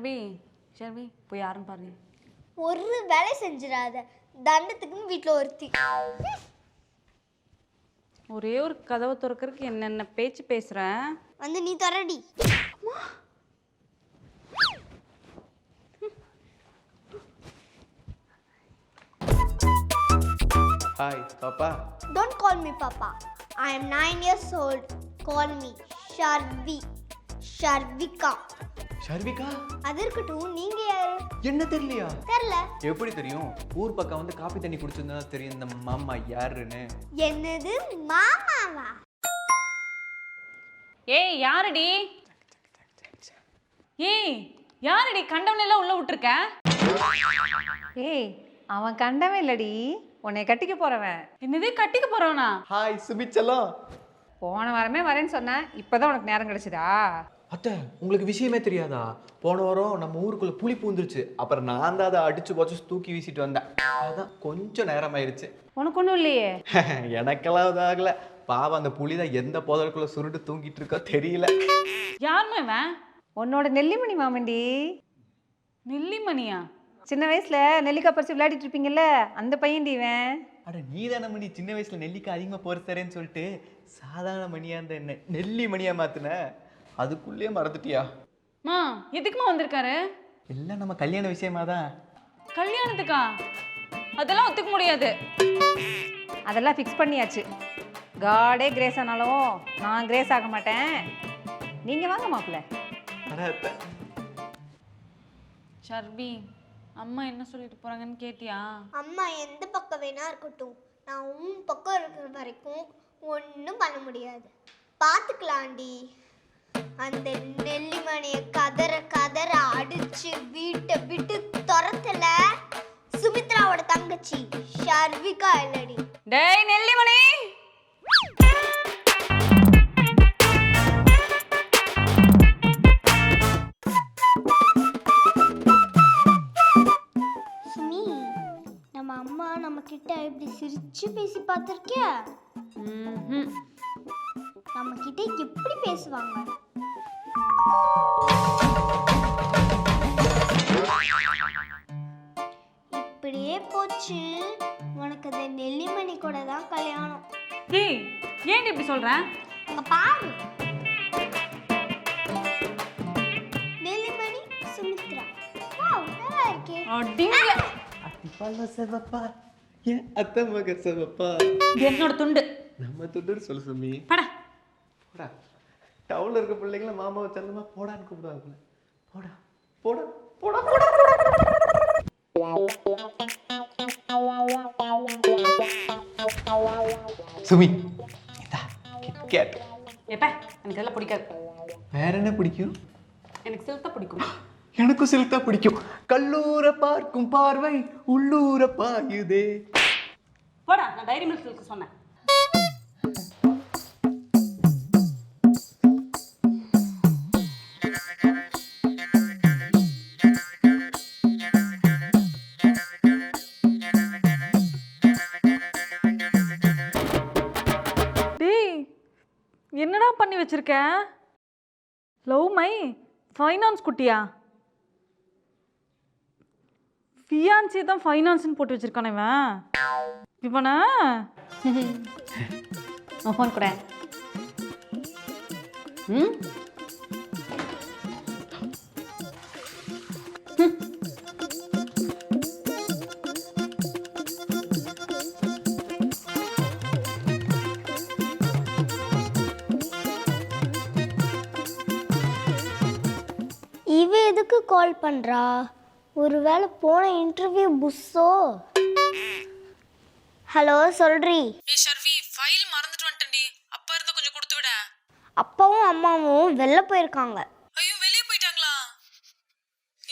ஷர்வி ஷர்வி போய் யாரும் பாருங்க. ஒரு வேலை செஞ்சிடாத, தண்டத்துக்குன்னு வீட்டில் ஒருத்தி. ஒரே ஒரு கதவை திறக்கிறதுக்கு என்னென்ன பேச்சு பேசுகிறேன். வந்து நீ தரடி. Hi, Papa. Don't call me Papa. I am 9 years old. Call me Sharvi. Sharvika. ஷர்விகா? அது இருக்கட்டும், நீங்க யாரு? என்ன தெரியலையா? தெரியல. எப்படி தெரியும்? ஊர் பக்கம் வந்து காபி தண்ணி குடிச்சிருந்தா தெரியும் இந்த மாமா யாருன்னு. என்னது மாமாவா? ஏய் யாரடி? ஏய் யாரடி கண்டவன் எல்லாம் உள்ள விட்டுருக்க? ஏய் அவன் கண்டவே இல்லடி, உன்னை கட்டிக்க போறவன். என்னது கட்டிக்க போறவனா? ஹாய் சுபிச்சலாம். போன வாரமே வரேன்னு சொன்னேன், இப்பதான் உனக்கு நேரம் கிடைச்சதா? அத்தை உங்களுக்கு விஷயமே தெரியாதா? போன வாரம் நம்ம ஊருக்குள்ள புலி பூந்துருச்சு. அப்புறம் நான் தான் அதை அடிச்சு போச்சு தூக்கி வீசிட்டு வந்தேன். அதான் கொஞ்சம் நேரம் ஆயிடுச்சு. உனக்கு ஒன்றும் இல்லையே? எனக்கெல்லாம் இதாகல. பாவம் அந்த புலி தான் எந்த புதருக்குள்ள சுருட்டு தூங்கிட்டு இருக்கோ தெரியல. யாருமே இவன்? உன்னோட நெல்லிமணி மாமன்டி. நெல்லிமணியா? சின்ன வயசுல நெல்லிக்காய் பறிச்சு விளையாடிட்டு இருப்பீங்கல்ல, அந்த பையன்டி இவன். அட நீதான மணி சின்ன வயசுல நெல்லிக்காய் அதிகமா பொறுத்தரேன்னு சொல்லிட்டு சாதாரண மணியா இருந்த என்ன நெல்லி மணியா மாத்தின. அதுக்குள்ளேயே மறந்துட்டியா? மா எதுக்குமா வந்திருக்காரு? எல்லாம் நம்ம கல்யாண விஷயமா தான். கல்யாணத்துக்கா? அதெல்லாம் ஒத்துக்க முடியாது. அதெல்லாம் ஃபிக்ஸ் பண்ணியாச்சு. காடே கிரேஸ் ஆனாலும் நான் கிரேஸ் ஆக மாட்டேன். நீங்க வாங்க மாப்பிள்ள. ஷர்வி அம்மா என்ன சொல்லிட்டு போறாங்கன்னு கேட்டியா? அம்மா எந்த பக்கம் வேணா இருக்கட்டும், நான் உன் பக்கம் இருக்கிற வரைக்கும் ஒன்றும் பண்ண முடியாது. பார்த்துக்கலாண்டி. அந்த நெல்லிமணியை கதற கதற அடிச்சு வீட்டை விட்டு துரத்தல சுமித்ராவோட தங்கச்சி ஷர்விகா இல்லடி. டேய் நெல்லிமணி, சுமி, நம்ம அம்மா நம்ம கிட்ட இப்படி சிரிச்சு பேசி பார்த்திருக்கியா? நம்ம கிட்ட எப்படி பேசுவாங்க? இப்படியே போச்சு, உனக்கு அந்த நெல்லிமணி கூட தான் கல்யாணம். ஏய் ஏன் இப்படி சொல்ற? அங்க பாரு, நெல்லிமணி சுமித்ரா. வாவ், நல்லா இருக்கே. அடிங்க. அத்திப்பால செவப்பா ஏன் அத்தை மக செவப்பா. என்னோட துண்டு. நம்ம துண்டு சொல்லு சுமி. படா போடா. டவுன்ல இருக்க பிள்ளைங்கள மாமாவை செல்லமா போடான்னு கூப்பிடுவாங்க. போடா போடா போடா போடா. சுமி இதா கிட்கேட். ஏப்பா எனக்கு இதெல்லாம் பிடிக்காது. வேற என்ன பிடிக்கும்? எனக்கு சில்கா பிடிக்கும். எனக்கும் சில்கா பிடிக்கும். கல்லூர பார்க்கும் பார்வை உள்ளூர பாயுதே. போடா, நான் டைரி மில்க் சில்க் சொன்னேன். என்னடா பண்ணி வச்சிருக்க? லவ் மை ஃபைனான்ஸ் குட்டியா? ஃபியான்சி தான் ஃபைனான்ஸ்னு போட்டு வச்சிருக்கானே இவன். இவனா ஃபோன் கூட. இவ எதுக்கு கால் பண்றா? ஒருவேளை போன இன்டர்வியூ புஸ்ஸோ? ஹலோ சொல்றி. ஏய் ஷர்வி, ஃபைல் மறந்துட்டு வந்துட்டேன்டி. அப்பா இருந்தா கொஞ்சம் கொடுத்து விட. அப்பாவும் அம்மாவும் வெளில போயிருக்காங்க. ஐயோ வெளியே போயிட்டாங்களா?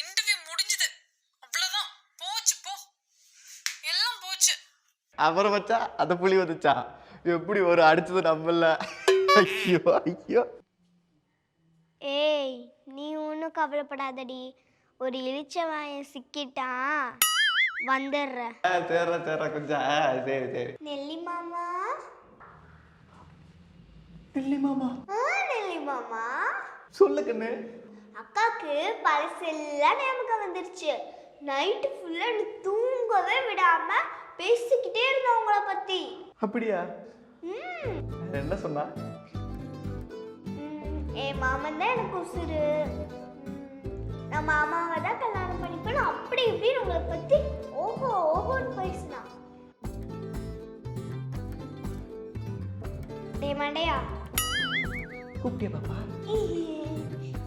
இன்டர்வியூ முடிஞ்சது, அவ்வளவுதான், போச்சு போ, எல்லாம் போச்சு. அப்புறம் வச்சா அந்த புலி வந்துச்சா? எப்படி ஒரு அடிச்சது நம்பல. ஐயோ ஐயோ. ஏய் நீ ஒன்றும் கவலைப்படாதடி, ஒரு இளிச்சவாயன் சிக்கிட்டான், வந்துடுறேன். சரி சரி கொஞ்சம் சரி சரி. நெல்லி மாமா. நெல்லி மாமா. நெல்லி மாமா சொல்லு கண்ணு. அக்காவுக்கு பழசெல்லாம் ஞாபகம் வந்துருச்சு. நைட்டு ஃபுல்லாக நீ தூங்கவே விடாம பேசிக்கிட்டே இருந்தோம் உங்களை பத்தி. அப்படியா? என்ன சொன்னா? என் மாமன் தான் எனக்கு உசுரு, நான் மாமாவை தான் கல்யாணம் பண்ணிப்பேன், அப்படி இப்படின்னு உங்களை பத்தி ஓஹோ ஓஹோன்னு பேசினா. டே மண்டையா, கூப்பிட்டியா பாப்பா?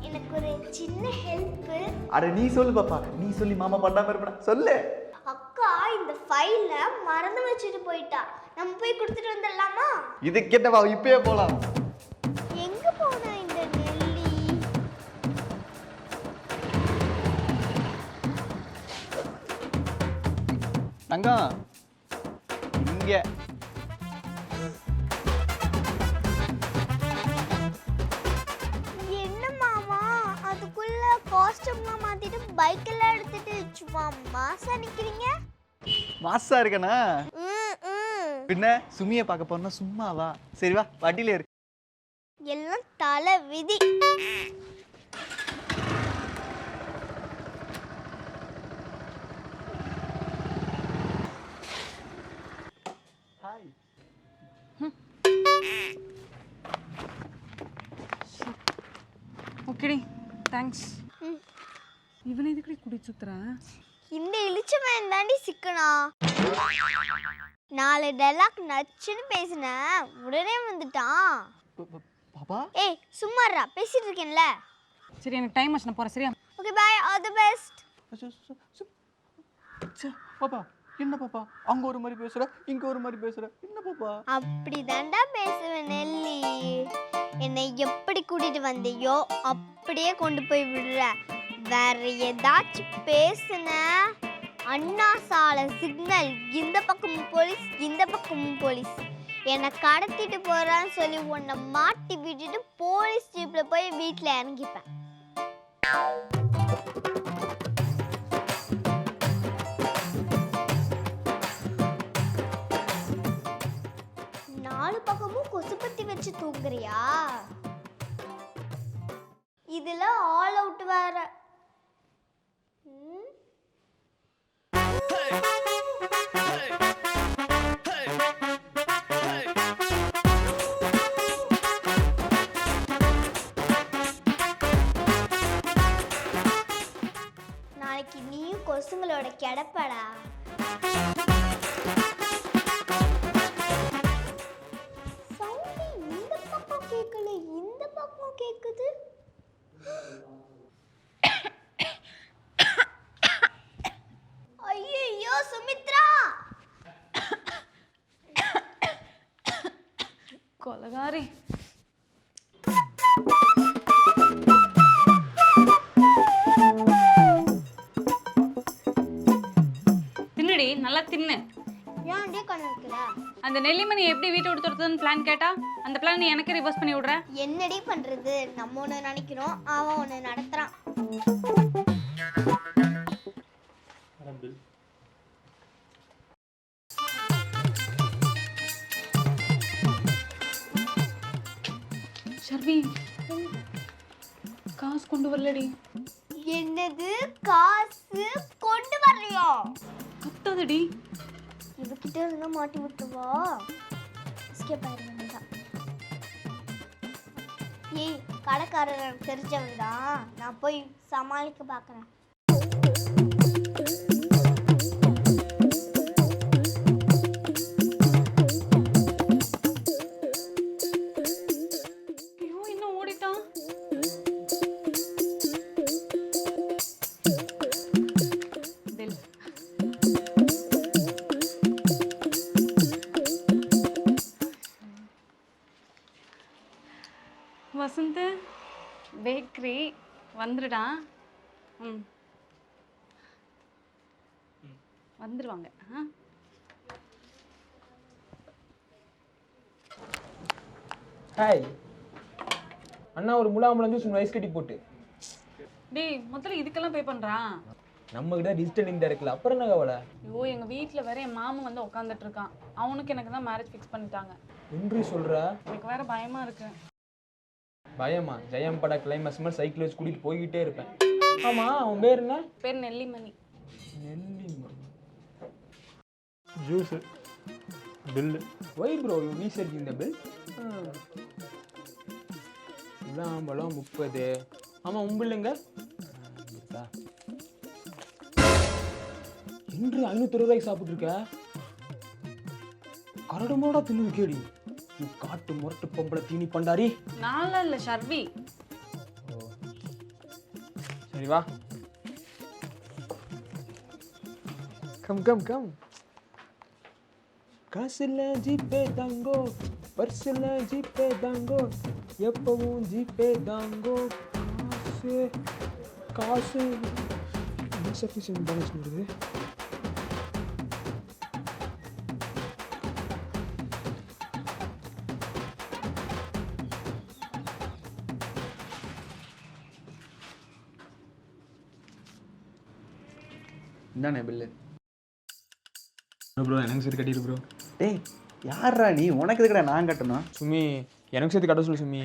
எனக்கு ஒரு சின்ன ஹெல்ப். அட நீ சொல்லு பாப்பா, நீ சொல்லி மாமா பண்ணாம இருப்பா, சொல்லு. அக்கா இந்த ஃபைல மறந்து வச்சுட்டு போயிட்டா, நம்ம போய் கொடுத்துட்டு வந்துடலாமா? இது கேட்டவா, இப்பயே போலாம். எங்க போனா இந்த நெல்லி? தங்கம் இங்க. என்ன மாமா அதுக்குள்ள காஸ்டியூம்லாம் மாத்திட்டு பைக் எல்லாம் எடுத்துட்டு சும்மா மாசா நிக்கிறீங்க? மாசா இருக்கனா? பின்ன சுமிய பார்க்க போறோம்னா சும்மாவா? சரி வா, வண்டியில இரு. எல்லாம் தலை விதி. ஹாய். ஓகேடி, தேங்க்ஸ். இவனை எதுக்கடி குடி சுத்துறேன்? இந்த இழிச்சவன் தாண்டி சிக்கனா. 4 டைலாக் நச்சுன்னு பேசினேன், உடனே வந்துட்டான். பாப்பா ஏய் சும்மாறா, பேசிட்டு இருக்கேன்ல. சரி, எனக்கு டைம் ஆச்சு, நான் போறேன். சரியா? Okay bye, all the best. பாப்பா என்ன பாப்பா, அங்க ஒரு மாதிரி பேசுற, இங்க ஒரு மாதிரி பேசுற, என்ன பாப்பா? அப்படி தாண்டா பேசுவேன் நெல்லி. என்னை எப்படி கூட்டிட்டு வந்தியோ அப்படியே கொண்டு போய் விடுற. வேற ஏதாச்சும் பேசுன அண்ணா சாலை சிக்னல், இந்த பக்கமும் போலீஸ் இந்த பக்கமும் போலீஸ், என்னை கடத்திட்டு போறான்னு சொல்லி உன்னை மாட்டி விட்டுட்டு போலீஸ் ஜீப்ல போய் வீட்டில் இறங்கிப்பேன். நாலு பக்கமும் கொசுப்பத்தி வச்சு தூங்குறியா? இதுல ஆல் அவுட் வேற. நாளைக்கு நீயும் கொசுங்களோட கிடப்படா. சவுண்ட் இந்த பக்கம் கேட்கல, இந்த பக்கம் கேக்குது. ஐயோ சுமித்ரா, கொலகாரி. தின்னுடி, நல்லா தின்னு. ஏன்டே கண்ணு வைக்கிற? அந்த நெல்லிமணி எப்படி வீட்டை விட்டு துரத்துதுன்னு பிளான் கேட்டா அந்த பிளான் நீ எனக்கு ரிவர்ஸ் பண்ணி விடுற. என்னடி பண்றது, நம்ம ஒண்ணு நினைக்கிறோம், அவன் ஒண்ணு நடத்துறான். ஷர்வி, காசு கொண்டு வரலடி. என்னது, காசு கொண்டு வரலையா? கத்தாதடி. இவகிட்ட இருந்தா மாட்டி விட்டுவா. எஸ்கேப் ஆயிட வேண்டியதான். ஏய் கடைக்காரர் எனக்கு தெரிஞ்சவன் தான், நான் போய் சமாளிக்க பார்க்குறேன். ஐயோ, இன்னும் ஓடிட்டான். தில். வசந்த் பேக்கரி வந்துடுடா. ம், வந்துடுவாங்க. ஹாய் அண்ணா, ஒரு முலாம்பழம் ஜூஸ் ஐஸ் கட்டி போட்டு. டேய், முதல்ல இதுக்கெல்லாம் பே பண்ணுறான். நம்ம கிட்ட டிஜிட்டல் இந்தியா இருக்குல்ல, அப்புறம் என்ன கவலை? ஐயோ, எங்கள் வீட்டில் வேற என் மாமன் வந்து உட்காந்துட்டு இருக்கான். அவனுக்கு எனக்கு தான் மேரேஜ் ஃபிக்ஸ் பண்ணிட்டாங்க. ஒன்று சொல்ற. எனக்கு வேற பயமா இருக்கு. பயமா ஜெயம் பட கிளைமேக்ஸ் மாதிரி சைக்கிள் வச்சு கூட்டிட்டு போய்கிட்டே இருப்பேன். ஆமா உன் பேர் என்ன? பேர் Nellimani. Nellimani. Juice bill. Why bro you research இந்த பில்? விளாம்பழம் 30. ஆமா உன் பில்லுங்க? இன்று 520 ரூபாய்க்கு சாப்பிட்டுருக்க. கரடு முரடா தின்னு கேடி. நீ காட்டு முரட்டு பொம்பளை தீனி பண்டாரி. நான்லாம் இல்லை ஷர்வி. சரி வா. Come come come. காசுல ஜிபே தாங்கோ, பர்சுல ஜிபே தாங்கோ, எப்பவும் ஜிபே தாங்கோ. காசு காசு இன்சஃபிஷியன்ட் பேலன்ஸ் வருது. இந்தானே பில்லு. ப்ரோ எனக்கு சேர்த்து கட்டிடு ப்ரோ. டேய் யாரா நீ? உனக்கு எதுக்குடா நான் கட்டணும்? சுமி எனக்கு சேர்த்து கட்ட சொல்லு சுமி.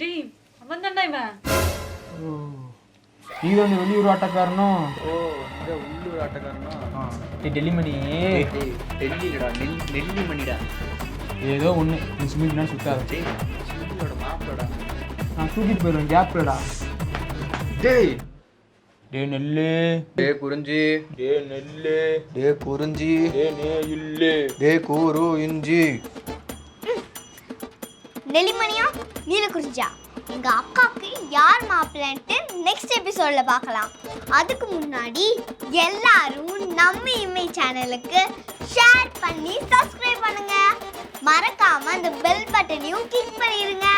டேய் அவன் தான்டா இவன். ஓ நீ தான் இந்த வெளியூர் ஆட்டக்காரனோ? ஓ இந்த உள்ளூர் ஆட்டக்காரனா? டேய் டெல்லிமணி. டேய் டெல்லிடா, நெல்லிமணிடா. ஏதோ ஒன்று நீ சுமி நான் சுத்தாத. டேய் சுமியோட மாப்பிளடா. நான் தூக்கிட்டு போயிடுவேன் கேப்லடா. டேய் டே நெல்லு. டே குறிஞ்சி. டே நெல்லு. டே குறிஞ்சி. டே நே இல்லு. டே கூரு இஞ்சி. நெல்லிமணியா நீல குறிஞ்சா எங்க அக்காவுக்கு யார் மாப்பிள்ளைன்ட்டு நெக்ஸ்ட் எபிசோட்ல பார்க்கலாம். அதுக்கு முன்னாடி எல்லாரும் நம்ம இமை சேனலுக்கு ஷேர் பண்ணி சப்ஸ்கிரைப் பண்ணுங்க. மறக்காம அந்த பெல் பட்டனையும் கிளிக் பண்ணிருங்க.